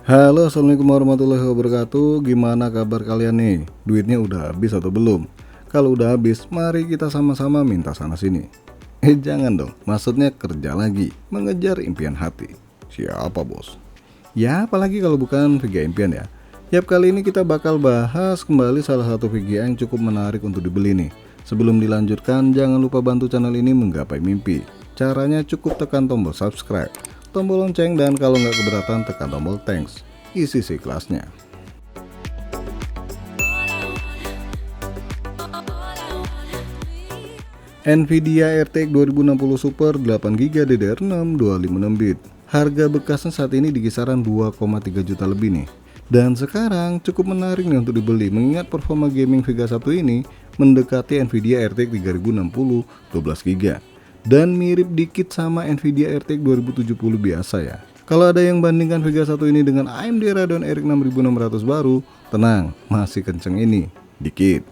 Halo, assalamualaikum warahmatullahi wabarakatuh. Gimana kabar kalian nih? Duitnya udah habis atau belum? Kalau udah habis, mari kita sama-sama minta sana sini. Jangan dong, maksudnya kerja lagi, mengejar impian hati. Siapa bos? Ya, apalagi kalau bukan VGA impian ya. Yap, kali ini kita bakal bahas kembali salah satu VGA yang cukup menarik untuk dibeli nih. Sebelum dilanjutkan, jangan lupa bantu channel ini menggapai mimpi. Caranya cukup tekan tombol subscribe, tombol lonceng, dan kalau nggak keberatan tekan tombol thanks. Isi kelasnya. Nvidia RTX 2060 Super 8GB DDR6 256 bit. Harga bekasnya saat ini di kisaran 2,3 juta lebih nih. Dan sekarang cukup menarik nih untuk dibeli mengingat performa gaming Vega 1 ini mendekati Nvidia RTX 3060 12GB. Dan mirip dikit sama Nvidia RTX 2070 biasa ya. Kalau ada yang bandingkan Vega 1 ini dengan AMD Radeon RX 6600 baru, tenang, masih kenceng ini, dikit.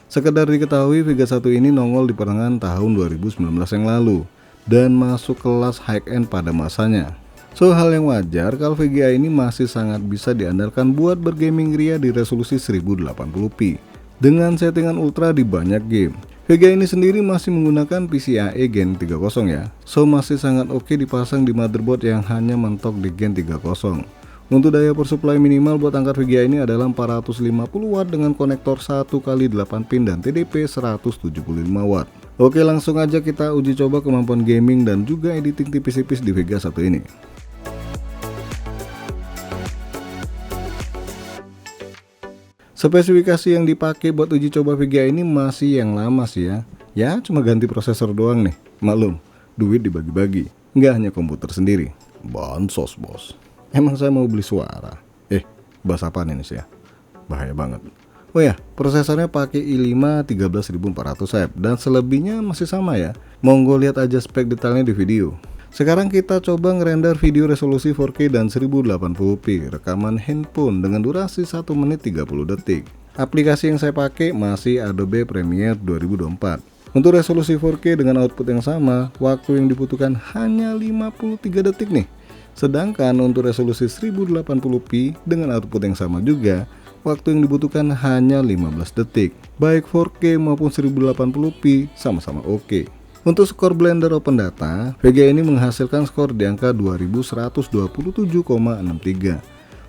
Sekedar diketahui Vega 1 ini nongol di pertengahan tahun 2019 yang lalu dan masuk kelas high-end pada masanya. So, hal yang wajar kalau VGA ini masih sangat bisa diandalkan buat bergaming ria di resolusi 1080p dengan settingan ultra di banyak game. VGA ini sendiri masih menggunakan PCIe Gen 30 ya, so masih sangat oke dipasang di motherboard yang hanya mentok di Gen 30. Untuk daya persuplai minimal buat angkat VGA ini adalah 450 watt dengan konektor 1x8 pin dan TDP 175 watt. Oke, langsung aja kita uji coba kemampuan gaming dan juga editing tipis-tipis di Vega 1 ini. Spesifikasi yang dipakai buat uji coba VGA ini masih yang lama sih ya. Ya, cuma ganti prosesor doang nih. Maklum, duit dibagi-bagi, nggak hanya komputer sendiri. Bansos bos. Emang saya mau beli suara? Bahas apaan ini sih ya? Bahaya banget. Oh ya, prosesornya pakai i5 13400F dan selebihnya masih sama ya. Monggo lihat aja spek detailnya di video. Sekarang kita coba ngerender video resolusi 4K dan 1080p rekaman handphone dengan durasi 1 menit 30 detik. Aplikasi yang saya pakai masih Adobe Premiere 2024. Untuk resolusi 4K dengan output yang sama, waktu yang dibutuhkan hanya 53 detik nih. Sedangkan untuk resolusi 1080p dengan output yang sama juga, waktu yang dibutuhkan hanya 15 detik. Baik 4K maupun 1080p sama-sama oke. Untuk skor Blender Open Data, VGA ini menghasilkan skor di angka 2127,63.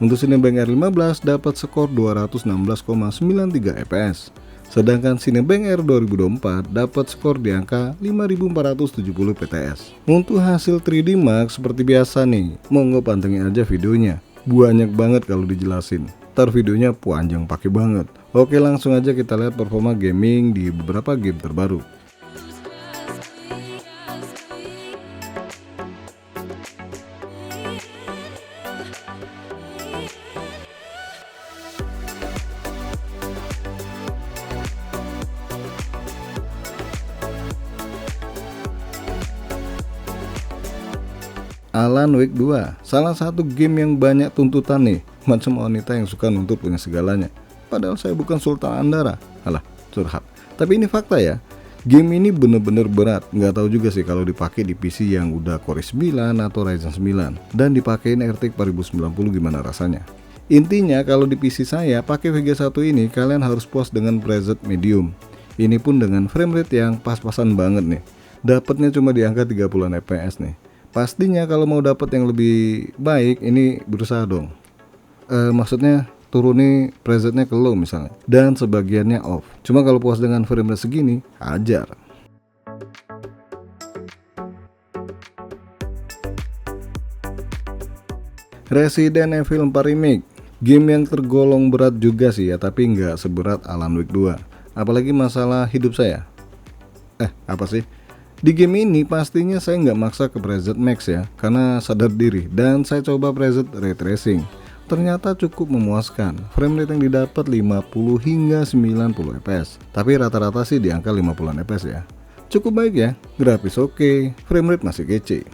Untuk Cinebench R15 dapat skor 216,93 fps. Sedangkan Cinebench R 2024 dapat skor di angka 5470 pts. Untuk hasil 3D Max seperti biasa nih, monggo pantengin aja videonya. Banyak banget kalau dijelasin. Ntar videonya panjang pakai banget. Oke, langsung aja kita lihat performa gaming di beberapa game terbaru. Alan Wake 2, salah satu game yang banyak tuntutan nih, macam wanita yang suka nuntut punya segalanya. Padahal saya bukan Sultan Andara. Alah, curhat. Tapi ini fakta ya. Game ini bener-bener berat. Nggak tahu juga sih kalau dipakai di PC yang udah Core i9 atau Ryzen 9 dan dipakein RTX 4090 gimana rasanya. Intinya kalau di PC saya pakai Vega 1 ini kalian harus puas dengan preset medium. Ini pun dengan frame rate yang pas-pasan banget nih. Dapatnya cuma di angka 30 fps nih. Pastinya kalau mau dapat yang lebih baik ini berusaha dong. Maksudnya turuni presetnya ke low misalnya dan sebagiannya off. Cuma kalau puas dengan frame rate segini, hajar. Resident Evil 4 Remake, game yang tergolong berat juga sih ya, tapi nggak seberat Alan Wake 2. Apalagi masalah hidup saya. Apa sih? Di game ini pastinya saya nggak maksa ke preset max ya, karena sadar diri dan saya coba preset ray tracing. Ternyata cukup memuaskan, frame rate yang didapat 50 hingga 90 fps, tapi rata-rata sih di angka 50 fps ya. Cukup baik ya, grafis oke, frame rate masih kece.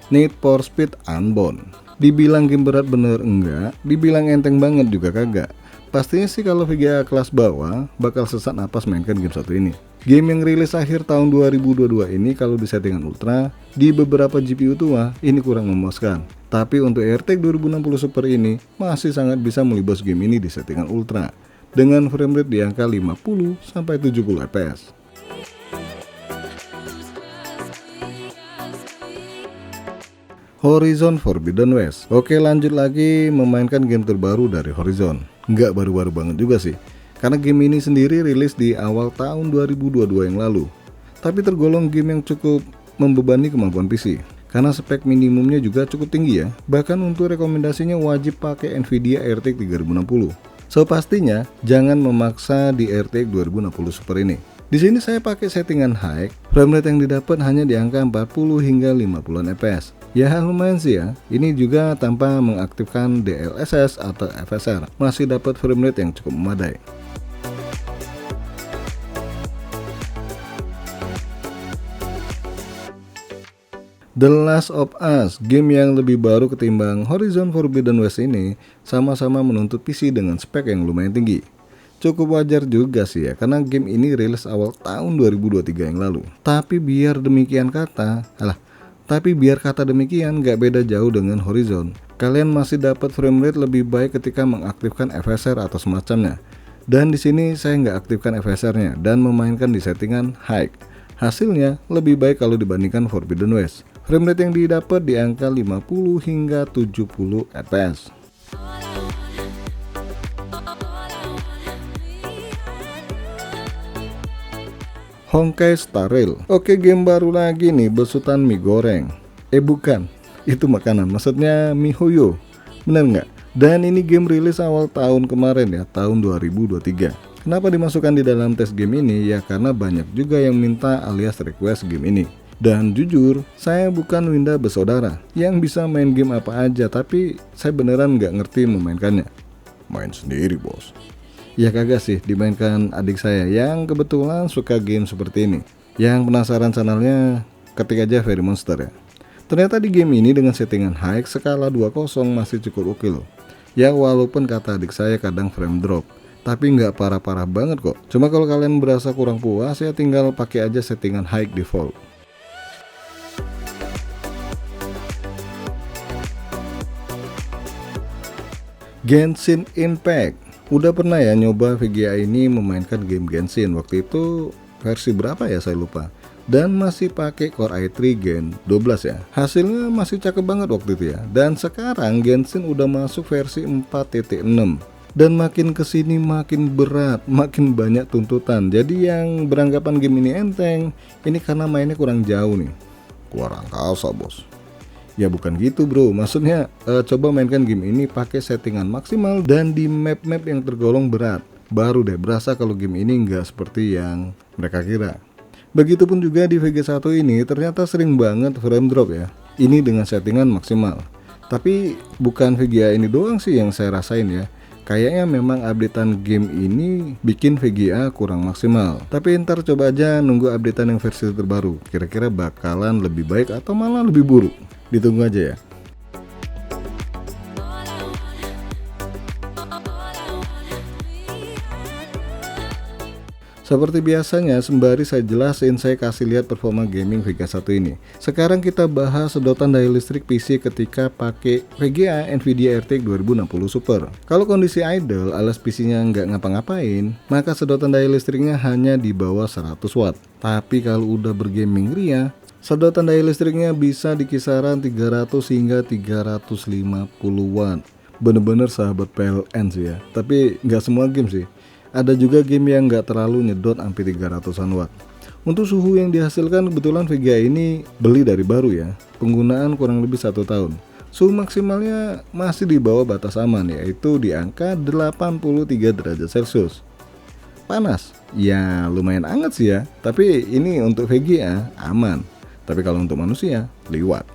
Need for Speed Unbound, dibilang game berat bener enggak, dibilang enteng banget juga kagak. Pastinya sih kalau VGA kelas bawah bakal sesak napas mainkan game satu ini. Game yang rilis akhir tahun 2022 ini kalau di settingan ultra, di beberapa GPU tua ini kurang memuaskan. Tapi untuk RTX 2060 Super ini masih sangat bisa melibas game ini di settingan ultra dengan frame rate di angka 50-70 fps. Horizon Forbidden West. Oke, lanjut lagi memainkan game terbaru dari Horizon. Nggak baru-baru banget juga sih, karena game ini sendiri rilis di awal tahun 2022 yang lalu. Tapi tergolong game yang cukup membebani kemampuan PC, karena spek minimumnya juga cukup tinggi ya. Bahkan untuk rekomendasinya wajib pakai Nvidia RTX 3060. So pastinya jangan memaksa di RTX 2060 Super ini. Di sini saya pakai settingan high, frame rate yang didapat hanya di angka 40 hingga 50 fps. Ya lumayan sih ya, ini juga tanpa mengaktifkan DLSS atau FSR, masih dapat frame rate yang cukup memadai. The Last of Us, game yang lebih baru ketimbang Horizon Forbidden West ini, sama-sama menuntut PC dengan spek yang lumayan tinggi. Cukup wajar juga sih ya, karena game ini rilis awal tahun 2023 yang lalu. Tapi biar kata demikian gak beda jauh dengan Horizon. Kalian masih dapat frame rate lebih baik ketika mengaktifkan FSR atau semacamnya. Dan di sini saya nggak aktifkan FSR-nya dan memainkan di settingan high. Hasilnya lebih baik kalau dibandingkan Forbidden West. Frame rate yang didapat di angka 50 hingga 70 fps. Honkai Star Rail. Oke, game baru lagi nih, besutan mie goreng. Bukan, itu makanan, maksudnya mihoyo. Bener nggak? Dan ini game rilis awal tahun kemarin ya, tahun 2023. Kenapa dimasukkan di dalam tes game ini? Ya karena banyak juga yang minta alias request game ini. Dan jujur, saya bukan Winda bersaudara yang bisa main game apa aja, tapi saya beneran nggak ngerti memainkannya. Main sendiri bos. Ya kagak sih, dimainkan adik saya yang kebetulan suka game seperti ini. Yang penasaran channelnya, ketik aja Very Monster ya. Ternyata di game ini dengan settingan high skala 20 masih cukup oke loh. Ya walaupun kata adik saya kadang frame drop, tapi nggak parah-parah banget kok. Cuma kalau kalian berasa kurang puas ya tinggal pakai aja settingan high default. Genshin Impact. Udah pernah ya nyoba VGA ini memainkan game Genshin, waktu itu versi berapa ya saya lupa, dan masih pakai Core i3 Gen 12 ya. Hasilnya masih cakep banget waktu itu ya. Dan sekarang Genshin udah masuk versi 4.6 dan makin kesini makin berat, makin banyak tuntutan. Jadi yang beranggapan game ini enteng, ini karena mainnya kurang jauh nih. Kurang angkasa bos. Ya bukan gitu bro, maksudnya coba mainkan game ini pakai settingan maksimal dan di map-map yang tergolong berat. Baru deh berasa kalau game ini nggak seperti yang mereka kira. Begitupun juga di VG1 ini ternyata sering banget frame drop ya. Ini dengan settingan maksimal. Tapi bukan VGA ini doang sih yang saya rasain ya. Kayaknya memang updatean game ini bikin VGA kurang maksimal. Tapi ntar coba aja nunggu updatean yang versi terbaru. Kira-kira bakalan lebih baik atau malah lebih buruk. Ditunggu aja ya. Seperti biasanya, sembari saya jelasin, saya kasih lihat performa gaming VGA 1 ini. Sekarang kita bahas sedotan daya listrik PC ketika pakai VGA Nvidia RTX 2060 Super. Kalau kondisi idle alias PC-nya nggak ngapa-ngapain, maka sedotan daya listriknya hanya di bawah 100 watt. Tapi kalau udah bergaming ria, sedotan daya listriknya bisa di kisaran 300 hingga 350 watt. Bener-bener sahabat PLN sih ya. Tapi nggak semua game sih. Ada juga game yang nggak terlalu nyedot sampai 300-an watt. Untuk suhu yang dihasilkan kebetulan VGA ini beli dari baru ya. Penggunaan kurang lebih 1 tahun. Suhu maksimalnya masih di bawah batas aman, yaitu di angka 83 derajat Celcius. Panas? Ya lumayan hangat sih ya. Tapi ini untuk VGA aman. Tapi kalau untuk manusia liwat.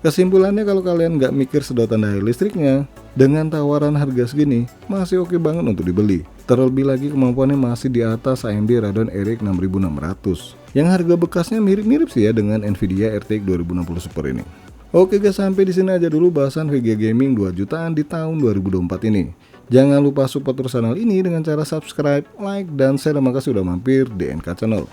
Kesimpulannya, kalau kalian nggak mikir sedotan daya listriknya, dengan tawaran harga segini masih oke banget untuk dibeli. Terlebih lagi kemampuannya masih di atas AMD Radeon RX 6600 yang harga bekasnya mirip-mirip sih ya dengan Nvidia RTX 2060 Super ini. Oke guys, sampai di sini aja dulu bahasan VGA Gaming 2 jutaan di tahun 2024 ini. Jangan lupa support terus channel ini dengan cara subscribe, like, dan share. Terima kasih sudah mampir di NK Channel.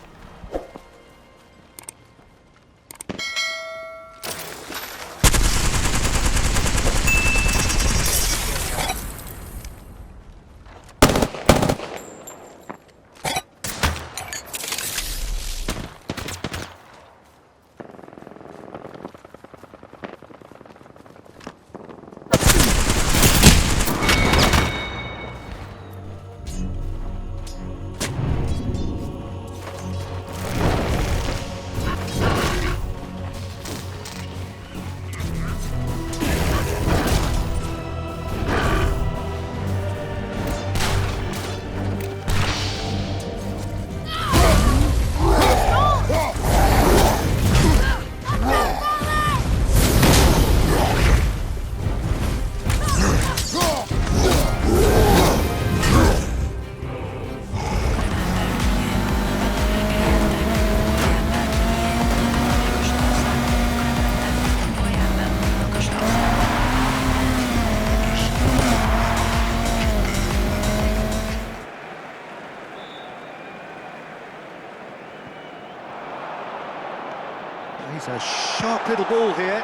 He's a sharp little ball here.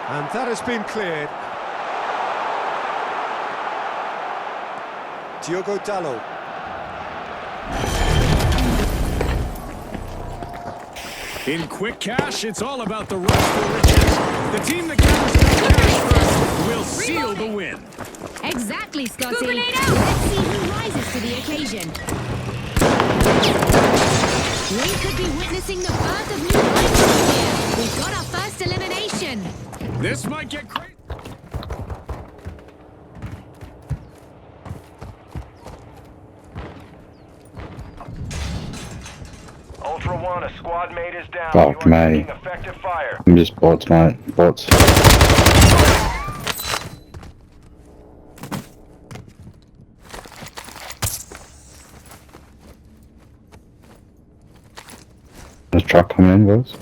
And that has been cleared. Diogo Dalot. In quick cash, it's all about the rush for riches. The team that gathers enough cash first will seal the win. Exactly, Scotty. Let's see who rises to the occasion. We could be witnessing the birth of new rivals here. We've got our first elimination. This might get crazy. Ultra One, a squad mate is down. Fuck You are me. taking effective fire. I'm just bots, mate. Bots. There's a truck coming in, boys.